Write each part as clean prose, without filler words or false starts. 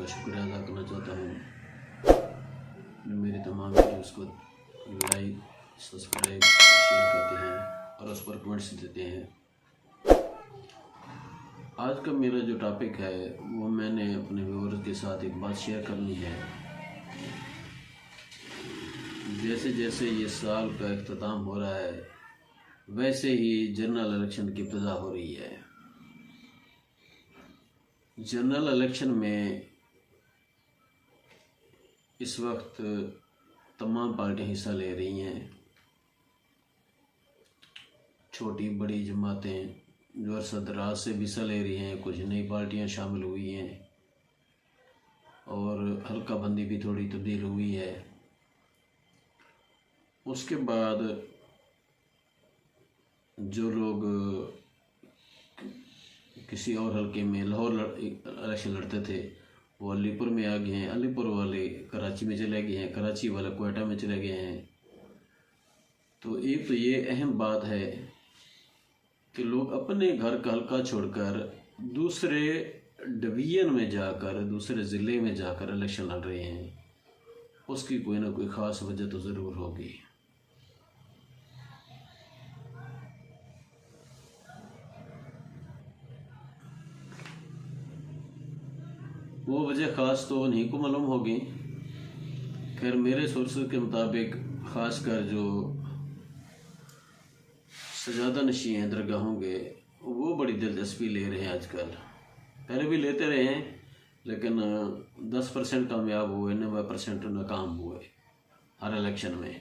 का शुक्रिया अदा करना चाहता हूँ। मेरी तमाम वीडियोज़ को लाइक, सब्सक्राइब, शेयर करते हैं और उस पर कमेंट्स देते हैं। आज का मेरा जो टॉपिक है वो मैंने अपने व्यूअर्स के साथ एक बात शेयर करनी है। जैसे जैसे ये साल का इख्तिताम हो रहा है वैसे ही जनरल इलेक्शन की इब्तिदा हो रही है। जनरल इलेक्शन में इस वक्त तमाम पार्टियां हिस्सा ले रही हैं। छोटी बड़ी जमातें जो अरसदराज से भी हिस्सा ले रही हैं, कुछ नई पार्टियां शामिल हुई हैं और हल्का बंदी भी थोड़ी तब्दील हुई है। उसके बाद जो लोग किसी और हल्के में लाहौर इलेक्शन लड़ते थे वो अलीपुर में आ गए हैं, अलीपुर वाले कराची में चले गए हैं, कराची वाले क्वेटा में चले गए हैं। तो एक तो ये अहम बात है कि लोग अपने घर का हल्का छोड़कर दूसरे डिवीज़न में जाकर, दूसरे ज़िले में जाकर इलेक्शन लड़ रहे हैं। उसकी कोई ना कोई ख़ास वजह तो ज़रूर होगी। वो वजह ख़ास तो उन्हीं को मालूम होगी। खैर मेरे सोर्सेज के मुताबिक ख़ासकर जो सजादा नशी हैं दरगाहों के, वो बड़ी दिलचस्पी ले रहे हैं आजकल। पहले भी लेते रहे हैं लेकिन 10% कामयाब हुए, 90% नाकाम हुए हर इलेक्शन में।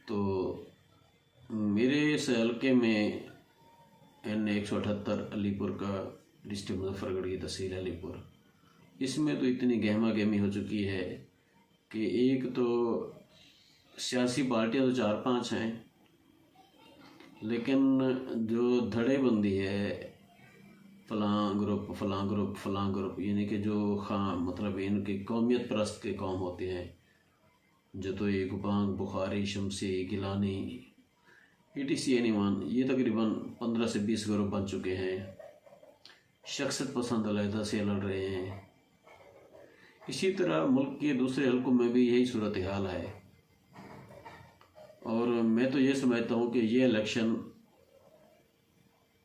तो मेरे इस हल्के में N178 अलीपुर का डिस्ट्रिक्ट मुजफ्फरगढ़ की तहसील अलीपुर, इसमें तो इतनी गहमा गहमी हो चुकी है कि एक तो सियासी पार्टियां तो 4-5 हैं, लेकिन जो धड़ेबंदी है फ़लाँ ग्रुप फ़लाँ ग्रुप फ़लाँ ग्रुप, यानी कि जो मतलब इनके कौमियत परस्त के कौम होते हैं, जो तो ये गुपांग, बुखारी, शमसी, गिलानी, ETC एनीमान, ये तकरीबन 15 से 20 ग्रुप बन चुके हैं। शख्सियत पसंद अलहदा से लड़ रहे हैं। इसी तरह मुल्क के दूसरे हल्कों में भी यही सूरत हाल है और मैं तो ये समझता हूँ कि ये इलेक्शन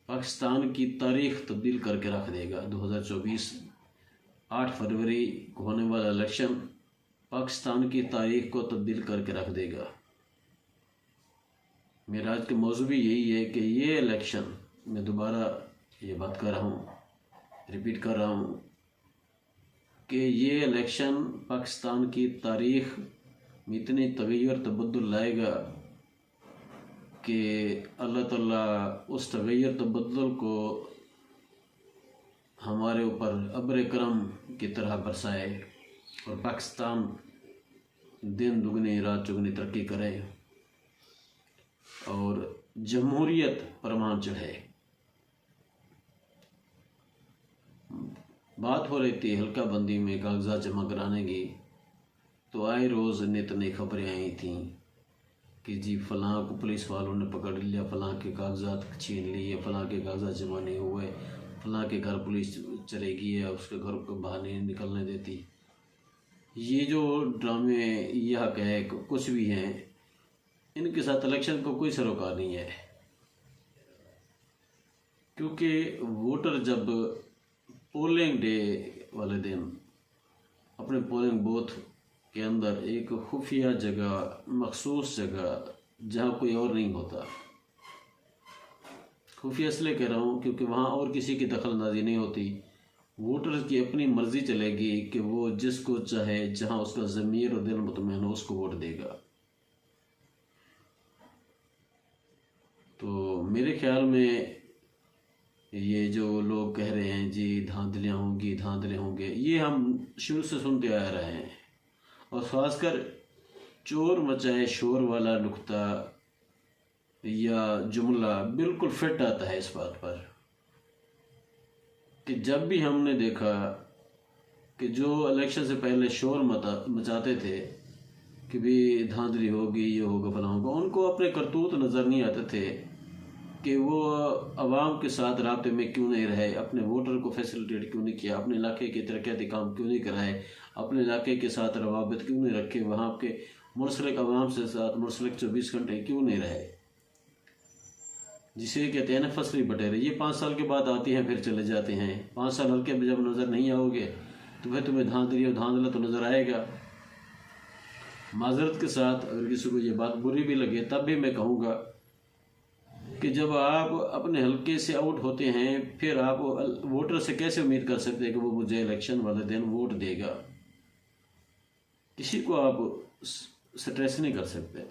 पाकिस्तान की तारीख तब्दील करके रख देगा। 2024 8 फरवरी को होने वाला इलेक्शन पाकिस्तान की तारीख को तब्दील करके रख देगा। मेरा आज का मौजू भी यही है कि ये इलेक्शन, मैं दोबारा ये बात कर रहा हूँ, रिपीट कर रहा हूँ कि ये इलेक्शन पाकिस्तान की तारीख में इतनी तगय्युर तबद्दुल लाएगा कि अल्लाह ताला उस तगय्युर तबद्दुल को हमारे ऊपर अब्र करम की तरह बरसाए और पाकिस्तान दिन दुगनी रात चुगनी तरक्की करे और जमहूरियत परवान चढ़े। बात हो रही थी हल्का बंदी में कागजात जमा कराने की, तो आए रोज़ नित नई खबरें आई थीं कि जी फ़लाँ को पुलिस वालों ने पकड़ लिया, फ़लाँ के कागजात छीन लिए, फ़लाँ के कागजात जमा नहीं हुए, फ़लाँ के घर पुलिस चलेगी है, उसके घर को बाहर नहीं निकलने देती। ये जो ड्रामे यह कहे कुछ भी हैं, इनके साथ इलेक्शन को कोई सरोकार नहीं है। क्योंकि वोटर जब पोलिंग डे वाले दिन अपने पोलिंग बूथ के अंदर एक खुफिया जगह, मखसूस जगह जहाँ कोई और नहीं होता, खुफिया इसलिए कह रहा हूँ क्योंकि वहाँ और किसी की दखल अंदाजी नहीं होती, वोटर की अपनी मर्जी चलेगी कि वो जिसको चाहे, जहाँ उसका ज़मीर और दिल मुतमईन हो, उसको वोट देगा। तो मेरे ख्याल में ये जो लोग कह रहे हैं जी धांधलियाँ होंगी, धांधले होंगे, ये हम शुरू से सुनते आ रहे हैं और ख़ासकर चोर मचाए शोर वाला नुक्ता या जुमला बिल्कुल फिट आता है इस बात पर कि जब भी हमने देखा कि जो इलेक्शन से पहले शोर मचाते थे कि भी धांधली होगी, ये होगा, फलां होगा, उनको अपने करतूत नज़र नहीं आते थे कि वो आवाम के साथ राब्ते में क्यों नहीं रहे, अपने वोटर को फैसिलिटेट क्यों नहीं किया, अपने इलाके के तरक्याती काम क्यों नहीं कराए, अपने इलाके के साथ रवाबित क्यों नहीं रखे, वहाँ के मुंसलिक आवाम से साथ मुंसलिक 24 घंटे क्यों नहीं रहे, जिसे कहते हैं ना फसली बटेरे। ये 5 साल के बाद आती हैं फिर चले जाते हैं। 5 साल हल्के जब नज़र नहीं आओगे तो फिर तुम्हें धांधली और धांधला तो नज़र आएगा। माजरत के साथ अगर किसी को ये बात बुरी भी लगे तब भी मैं कहूँगा कि जब आप अपने हल्के से आउट होते हैं फिर आप वोटर से कैसे उम्मीद कर सकते हैं कि वो मुझे इलेक्शन वाले दिन वोट देगा। किसी को आप स्ट्रेस नहीं कर सकते।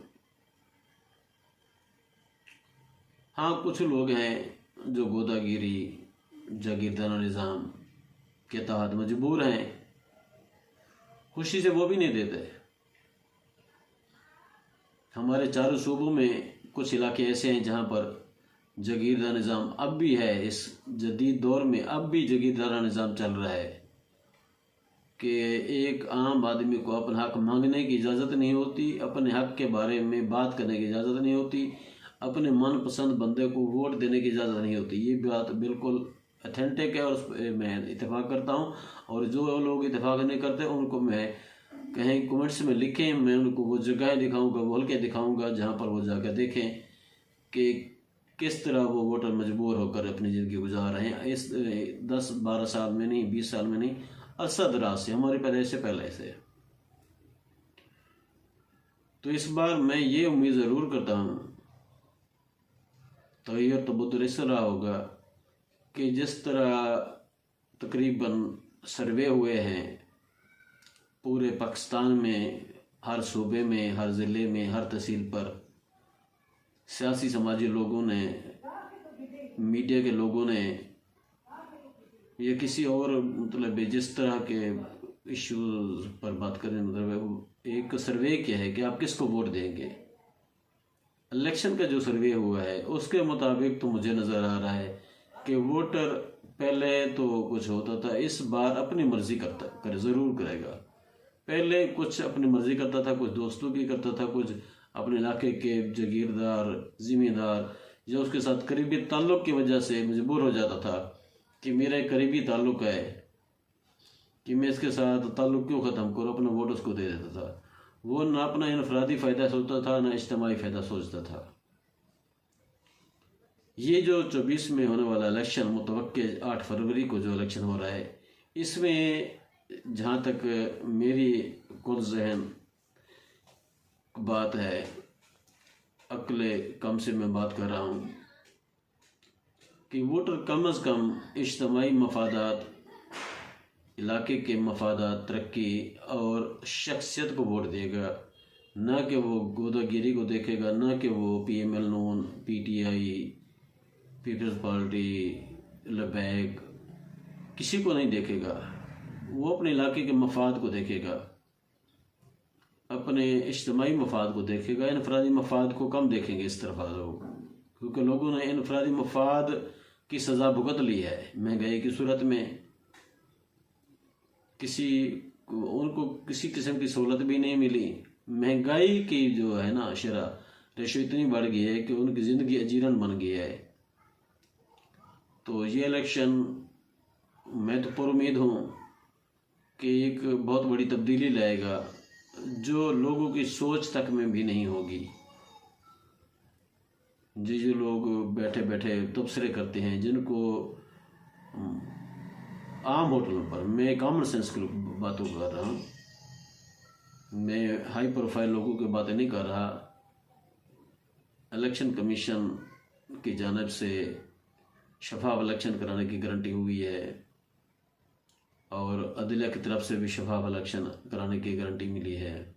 हाँ, कुछ लोग हैं जो गोदागिरी जागीरदाना निज़ाम के तहत मजबूर हैं, खुशी से वो भी नहीं देते। हमारे चारों सूबों में कुछ इलाके ऐसे हैं जहाँ पर जागीरदार निज़ाम अब भी है। इस जदीद दौर में अब भी जागीरदारा निज़ाम चल रहा है कि एक आम आदमी को अपना हक मांगने की इजाज़त नहीं होती, अपने हक के बारे में बात करने की इजाज़त नहीं होती, अपने मनपसंद बंदे को वोट देने की इजाज़त नहीं होती। ये बात बिल्कुल अथेंटिक है और उस पर मैं इत्तेफाक करता हूँ। और जो लोग इत्तेफाक नहीं करते उनको मैं कहीं कमेंट्स में लिखें, मैं उनको वो जगह दिखाऊंगा, वो हल्के दिखाऊंगा जहाँ पर वो जाकर देखें कि किस तरह वो वोटर मजबूर होकर अपनी ज़िंदगी गुजार रहे हैं। इस 10-12 साल में नहीं, 20 साल में नहीं, अरसा दराज से, हमारी पैदाइश से पहले से। तो इस बार मैं ये उम्मीद ज़रूर करता हूँ तगय्युर तब्दुल इस तरह होगा कि जिस तरह तकरीबन सर्वे हुए हैं पूरे पाकिस्तान में, हर सूबे में, हर ज़िले में, हर तहसील पर सियासी समाजी लोगों ने, मीडिया के लोगों ने या किसी और मतलब जिस तरह के इश्यूज पर बात करें, मतलब एक सर्वे किया है कि आप किसको वोट देंगे। इलेक्शन का जो सर्वे हुआ है उसके मुताबिक तो मुझे नज़र आ रहा है कि वोटर पहले तो कुछ होता था, इस बार अपनी मर्जी ज़रूर करेगा। पहले कुछ अपनी मर्जी करता था, कुछ दोस्तों की करता था, कुछ अपने इलाके के जागीरदार ज़िम्मेदार या उसके साथ करीबी ताल्लुक़ की वजह से मजबूर हो जाता था कि मेरा एक करीबी ताल्लुक़ है कि मैं इसके साथ ताल्लुक़ क्यों ख़त्म करूँ, अपना वोट उसको दे देता था। वो ना अपना इनफरादी फ़ायदा सोचता था ना इज्तिमाई फ़ायदा सोचता था। ये जो 24 में होने वाला इलेक्शन, मुतवक्के 8 फरवरी को जो इलेक्शन हो रहा है, इसमें जहाँ तक मेरी कुल जहन बात है, अक्ले कम से मैं बात कर रहा हूँ कि वोटर कम अज़ कम इज्तिमाई मफादात, इलाके के मफादात, तरक्की और शख्सियत को वोट देगा, ना कि वो गोदागिरी को देखेगा, ना कि वो PML नून, PTI, पीपल्स पार्टी, लबैक, किसी को नहीं देखेगा। वो अपने इलाके के मफाद को देखेगा, अपने इज्तिमाई मफाद को देखेगा। इनफरादी मफाद को कम देखेंगे इस तरफ लोग, क्योंकि लोगों ने इनफरादी मफाद की सज़ा भुगत ली है। महंगाई की सूरत में उनको किसी किस्म की सहूलत भी नहीं मिली। महंगाई की जो है ना शरह, रेशो इतनी बढ़ गई है कि उनकी ज़िंदगी अजीरन बन गई है। तो ये इलेक्शन मैं तो पुरुम्मीद हूँ कि एक बहुत बड़ी तब्दीली लाएगा जो लोगों की सोच तक में भी नहीं होगी। जो लोग बैठे बैठे तबसरे करते हैं, जिनको आम होटलों पर, मैं कॉमन सेंस की बातों कर रहा हूँ, मैं हाई प्रोफाइल लोगों की बातें नहीं कर रहा। इलेक्शन कमीशन की जानिब से शफाफ इलेक्शन कराने की गारंटी हुई है और अदलिया की तरफ से भी शफाफ इलेक्शन कराने की गारंटी मिली है।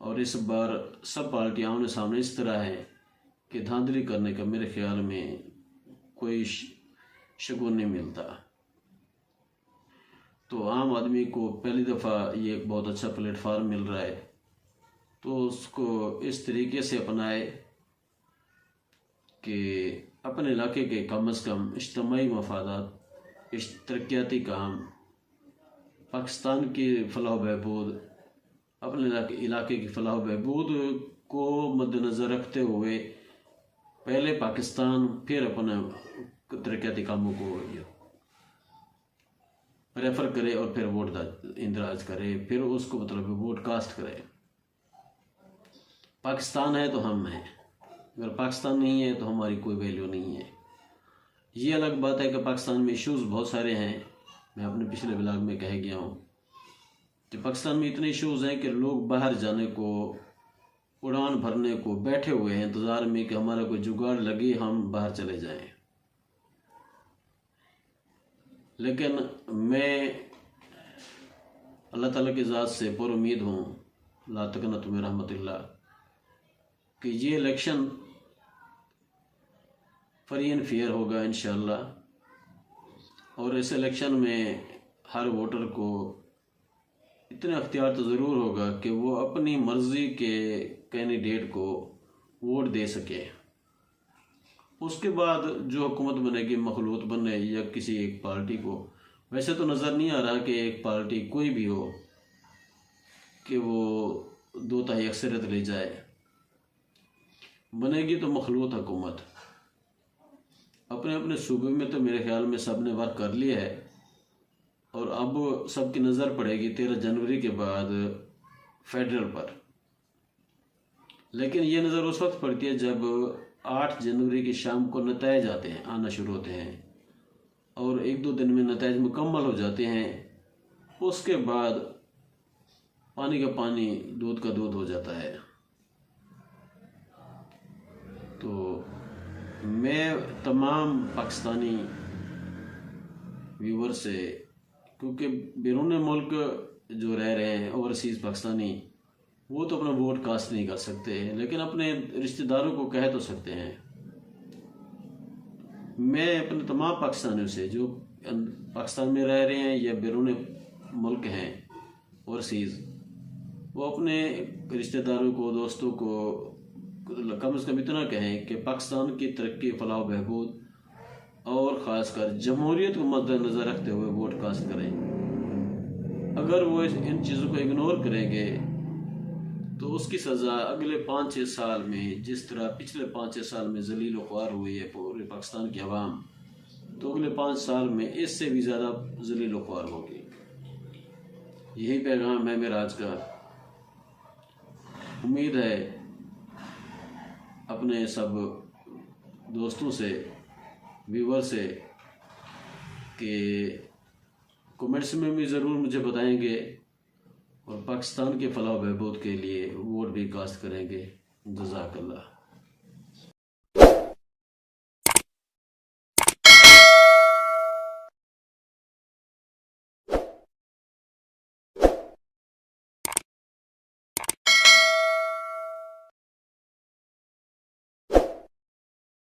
और इस बार सब पार्टियां आमने सामने इस तरह है कि धांधली करने का मेरे ख्याल में कोई शगुन नहीं मिलता। तो आम आदमी को पहली दफ़ा ये एक बहुत अच्छा प्लेटफार्म मिल रहा है, तो उसको इस तरीके से अपनाए कि अपने इलाके के कम अज़ कम इज्तिमाई मफादात, तरक्याती काम, पाकिस्तान की फलाह बहबूद, अपने इलाके की फलाह बहबूद को मद्देनज़र रखते हुए पहले पाकिस्तान फिर अपने तरक्याती कामों को प्रेफर करे और फिर वोट इंदराज करे, फिर उसको मतलब वोट कास्ट करे। पाकिस्तान है तो हम हैं, अगर पाकिस्तान नहीं है तो हमारी कोई वैल्यू नहीं है। ये अलग बात है कि पाकिस्तान में इश्यूज़ बहुत सारे हैं, मैं अपने पिछले ब्लॉग में कह गया हूँ कि पाकिस्तान में इतने इश्यूज़ हैं कि लोग बाहर जाने को, उड़ान भरने को बैठे हुए हैं इंतज़ार में कि हमारा कोई जुगाड़ लगे हम बाहर चले जाएं। लेकिन मैं अल्लाह ताला की ज़ात से पुर उम्मीद हूँ, ला तक़नतु मिन रहमतिल्लाह, कि ये इलेक्शन फ्री एंड फेयर होगा इंशाअल्लाह। और इस इलेक्शन में हर वोटर को इतना अख्तियार तो ज़रूर होगा कि वो अपनी मर्ज़ी के कैंडिडेट को वोट दे सके। उसके बाद जो हुकूमत बनेगी मखलूत बने या किसी एक पार्टी को, वैसे तो नज़र नहीं आ रहा कि एक पार्टी कोई भी हो कि वो 2/3 अक्सरियत ले जाए। बनेगी तो मखलूत हुकूमत। अपने अपने सूबे में तो मेरे ख्याल में सब ने वर्क कर लिया है और अब सबकी नज़र पड़ेगी 13 जनवरी के बाद फेडरल पर। लेकिन ये नज़र उस वक्त पड़ती है जब 8 जनवरी की शाम को नताइज आते हैं, आना शुरू होते हैं और 1-2 दिन में नताइज मुकम्मल हो जाते हैं। उसके बाद पानी का पानी, दूध का दूध हो जाता है। तो मैं तमाम पाकिस्तानी व्यूवर से, क्योंकि बैरून मुल्क जो रह रहे हैं ओवरसीज़ पाकिस्तानी, वो तो अपना वोट कास्ट नहीं कर सकते, लेकिन अपने रिश्तेदारों को कह तो सकते हैं। मैं अपने तमाम पाकिस्तानियों से जो पाकिस्तान में रह रहे हैं या बैरून मुल्क हैं ओवरसीज़, वो अपने रिश्तेदारों को, दोस्तों को कम से कम इतना कहें कि पाकिस्तान की तरक्की, फलाह बहबूद और ख़ासकर जमहूरियत को मद्देनज़र रखते हुए वोट कास्ट करें। अगर वो इन चीज़ों को इग्नोर करेंगे तो उसकी सज़ा अगले 5-6 साल में, जिस तरह पिछले 5-6 साल में ज़लील व ख्वार हुई है पूरे पाकिस्तान की आवाम, तो अगले 5 साल में इससे भी ज़्यादा ज़लील व ख्वार होगी। यही पैगाम है मेरा आज का। उम्मीद है अपने सब दोस्तों से, व्यूवर से, कि कमेंट्स में भी ज़रूर मुझे बताएंगे और पाकिस्तान के फलाह बहबूद के लिए वोट भी कास्ट करेंगे। जज़ाकल्लाह।